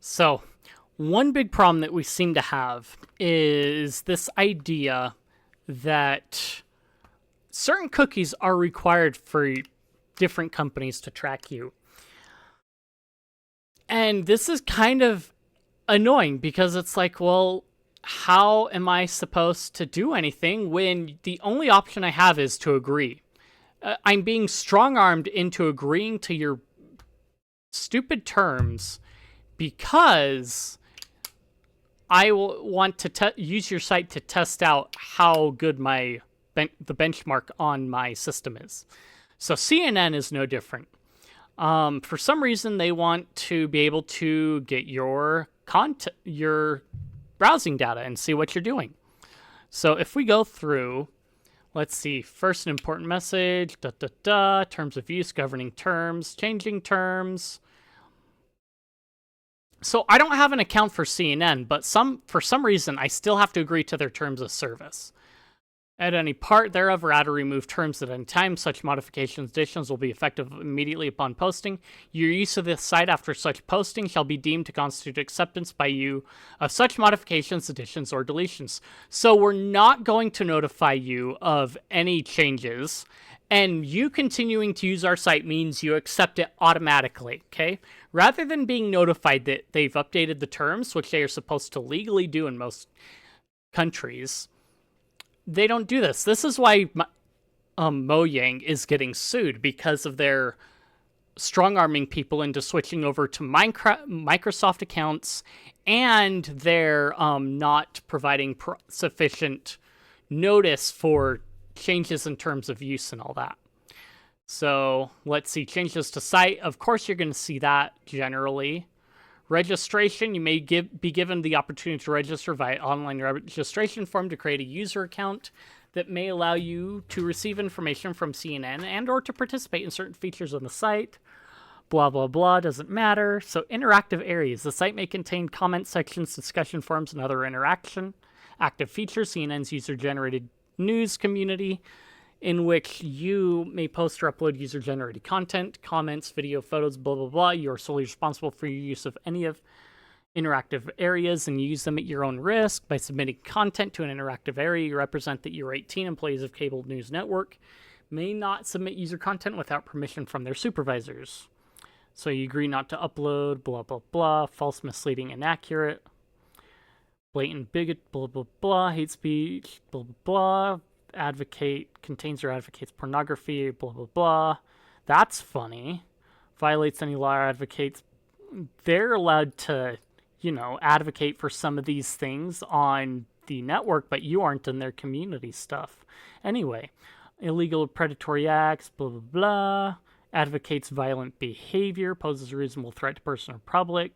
So, one big problem that we seem to have is this idea that certain cookies are required for different companies to track you. And this is kind of annoying because it's like, well, how am I supposed to do anything when the only option I have is to agree? I'm being strong armed into agreeing to your stupid terms because I want to use your site to test out how good the benchmark on my system is. So CNN is no different. For some reason, they want to be able to get your browsing data and see what you're doing. So if we go through, let's see, first an important message, terms of use, governing terms, changing terms. So I don't have an account for CNN, but for some reason, I still have to agree to their terms of service. At any part thereof or add or remove terms at any time, such modifications, additions will be effective immediately upon posting. Your use of this site after such posting shall be deemed to constitute acceptance by you of such modifications, additions, or deletions. So we're not going to notify you of any changes, and you continuing to use our site means you accept it automatically, okay? Rather than being notified that they've updated the terms, which they are supposed to legally do in most countries, they don't do this. This is why Mojang is getting sued, because of their strong-arming people into switching over to Microsoft accounts, and they're not providing sufficient notice for changes in terms of use and all that. So let's see, changes to site. Of course, you're going to see that generally. Registration, you may be given the opportunity to register via online registration form to create a user account that may allow you to receive information from CNN and or to participate in certain features on the site. Blah, blah, blah, doesn't matter. So interactive areas. The site may contain comment sections, discussion forums, and other interaction. Active features, CNN's user-generated news community, in which you may post or upload user-generated content, comments, video, photos, blah, blah, blah. You are solely responsible for your use of any of interactive areas, and you use them at your own risk. By submitting content to an interactive area, you represent that you're 18 employees of cable news network may not submit user content without permission from their supervisors. So you agree not to upload, blah, blah, blah, false, misleading, inaccurate, blatant bigot, blah, blah, blah, hate speech, blah, blah, blah, contains or advocates pornography, blah, blah, blah. That's funny. Violates any law or advocates. They're allowed to, advocate for some of these things on the network, but you aren't in their community stuff. Anyway, illegal predatory acts, blah, blah, blah. Advocates violent behavior, poses a reasonable threat to person or public.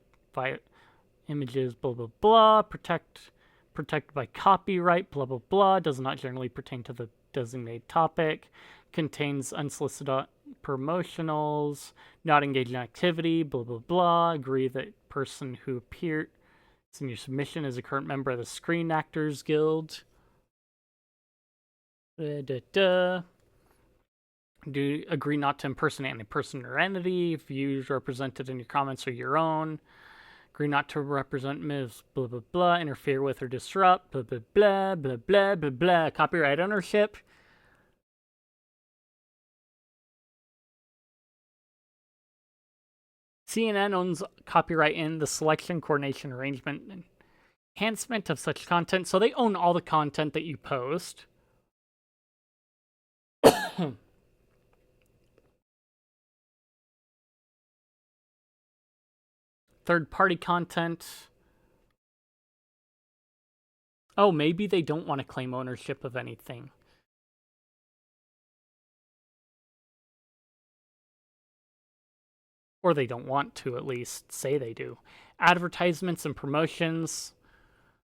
Images, blah, blah, blah. Protected by copyright, blah, blah, blah, does not generally pertain to the designated topic, contains unsolicited promotionals, not engaged in activity, blah, blah, blah, agree that person who appeared in your submission is a current member of the Screen Actors Guild. Do agree not to impersonate any person or entity, views represented in your comments are your own. Agree not to represent Ms. blah, blah, blah, interfere with or disrupt, blah, blah, blah, blah, blah, blah, blah. Copyright ownership. CNN owns copyright in the selection, coordination, arrangement, and enhancement of such content. So they own all the content that you post. Third-party content. Oh, maybe they don't want to claim ownership of anything. Or they don't want to, at least say they do. Advertisements and promotions.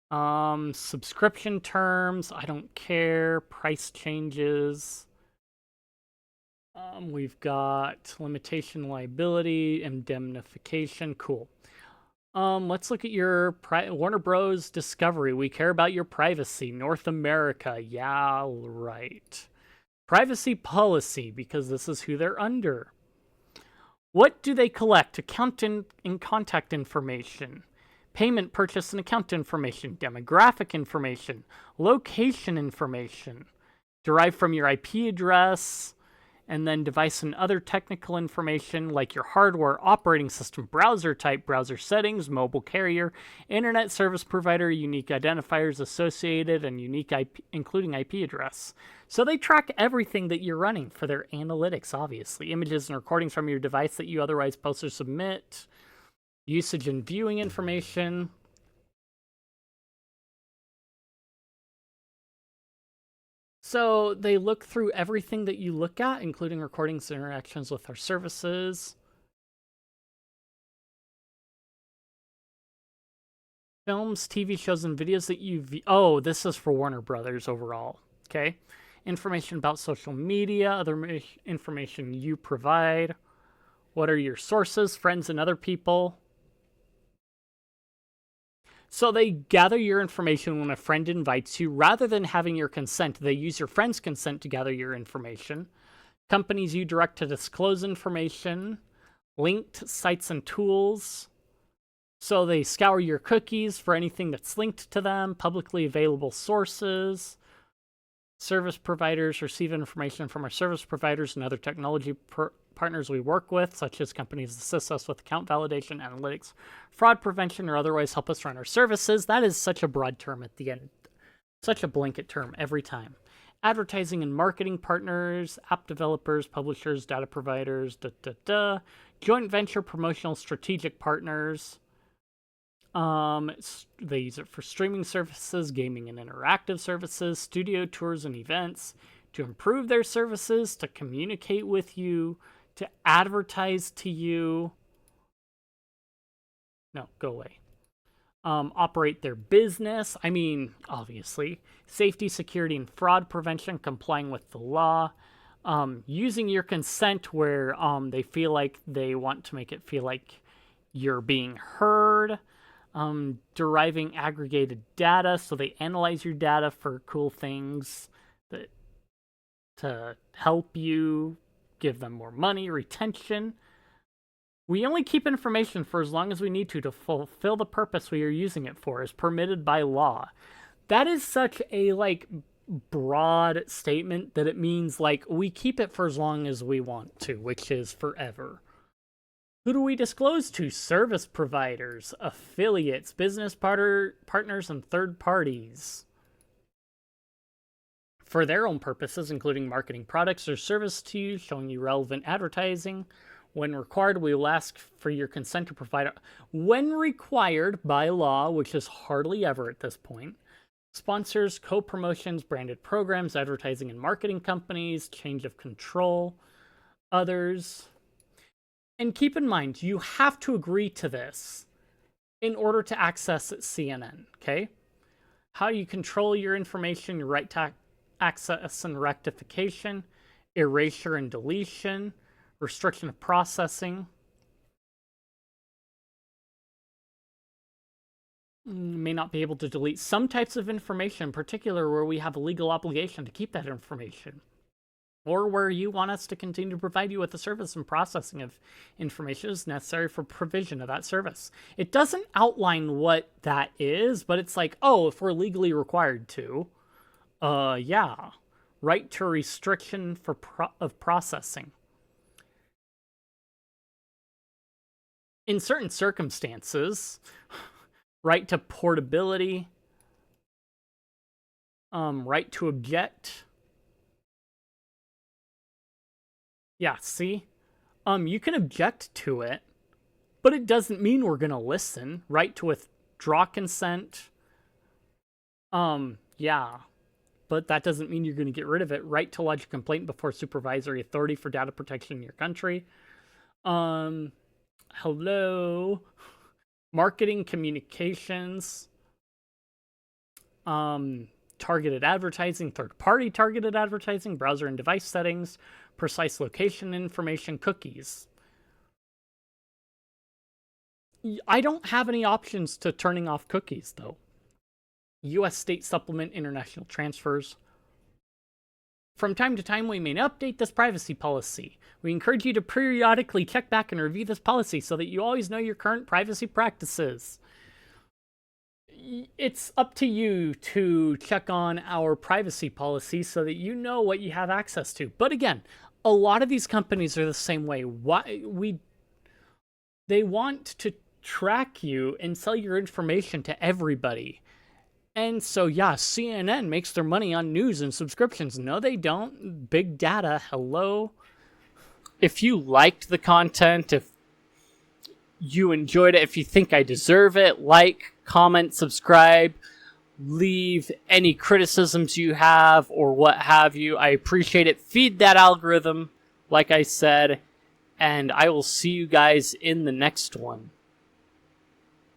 Subscription terms, I don't care. Price changes. We've got limitation, liability, indemnification. Cool. Let's look at your Warner Bros. Discovery. We care about your privacy. North America. Yeah, right. Privacy policy, because this is who they're under. What do they collect? Account and contact information, payment, purchase, and account information, demographic information, location information, derived from your IP address, and then device and other technical information like your hardware, operating system, browser type, browser settings, mobile carrier, internet service provider, unique identifiers associated, and unique IP, including IP address. So they track everything that you're running for their analytics, obviously. Images and recordings from your device that you otherwise post or submit, usage and viewing information. So they look through everything that you look at, including recordings and interactions with our services. Films, TV shows, and videos that you view. Oh, this is for Warner Brothers overall. Okay. Information about social media, other information you provide. What are your sources, friends, and other people? So they gather your information when a friend invites you. Rather than having your consent, they use your friend's consent to gather your information. Companies you direct to disclose information. Linked sites and tools. So they scour your cookies for anything that's linked to them. Publicly available sources. Service providers receive information from our service providers and other technology partners we work with, such as companies that assist us with account validation, analytics, fraud prevention, or otherwise help us run our services. That is such a broad term at the end. Such a blanket term every time. Advertising and marketing partners, app developers, publishers, data providers, joint venture promotional strategic partners. They use it for streaming services, gaming and interactive services, studio tours and events, to improve their services, to communicate with you, to advertise to you. No, go away. Operate their business. I mean, obviously. Safety, security, and fraud prevention, complying with the law. Using your consent where they feel like they want to make it feel like you're being heard. Deriving aggregated data, so they analyze your data for cool things that to help you, give them more money, retention. We only keep information for as long as we need to fulfill the purpose we are using it for, as permitted by law. That is such a broad statement that it means we keep it for as long as we want to, which is forever. Who do we disclose to? Service providers, affiliates, business partners, and third parties. For their own purposes, including marketing products or service to you, showing you relevant advertising. When required, we will ask for your consent to provide when required by law, which is hardly ever at this point. Sponsors, co-promotions, branded programs, advertising and marketing companies, change of control, others. And keep in mind, you have to agree to this in order to access CNN, okay? How you control your information, your right to access and rectification, erasure and deletion, restriction of processing. You may not be able to delete some types of information, in particular where we have a legal obligation to keep that information, or where you want us to continue to provide you with the service and processing of information is necessary for provision of that service. It doesn't outline what that is, but it's if we're legally required to, yeah. Right to restriction of processing. In certain circumstances, right to portability, right to object. Yeah, see? You can object to it, but it doesn't mean we're going to listen. Right to withdraw consent. Yeah. But that doesn't mean you're going to get rid of it. Right to lodge a complaint before supervisory authority for data protection in your country. Hello. Marketing, communications. Targeted advertising, third-party targeted advertising, browser and device settings, precise location information, cookies. I don't have any options to turning off cookies, though. U.S. state supplement, international transfers. From time to time, we may update this privacy policy. We encourage you to periodically check back and review this policy so that you always know your current privacy practices. It's up to you to check on our privacy policy so that you know what you have access to. But again, a lot of these companies are the same way. They want to track you and sell your information to everybody. And so, yeah, CNN makes their money on news and subscriptions. No, they don't. Big data, hello. If you liked the content, if you enjoyed it, if you think I deserve it, like, comment, subscribe, leave any criticisms you have or what have you. I appreciate it. Feed that algorithm, like I said, and I will see you guys in the next one.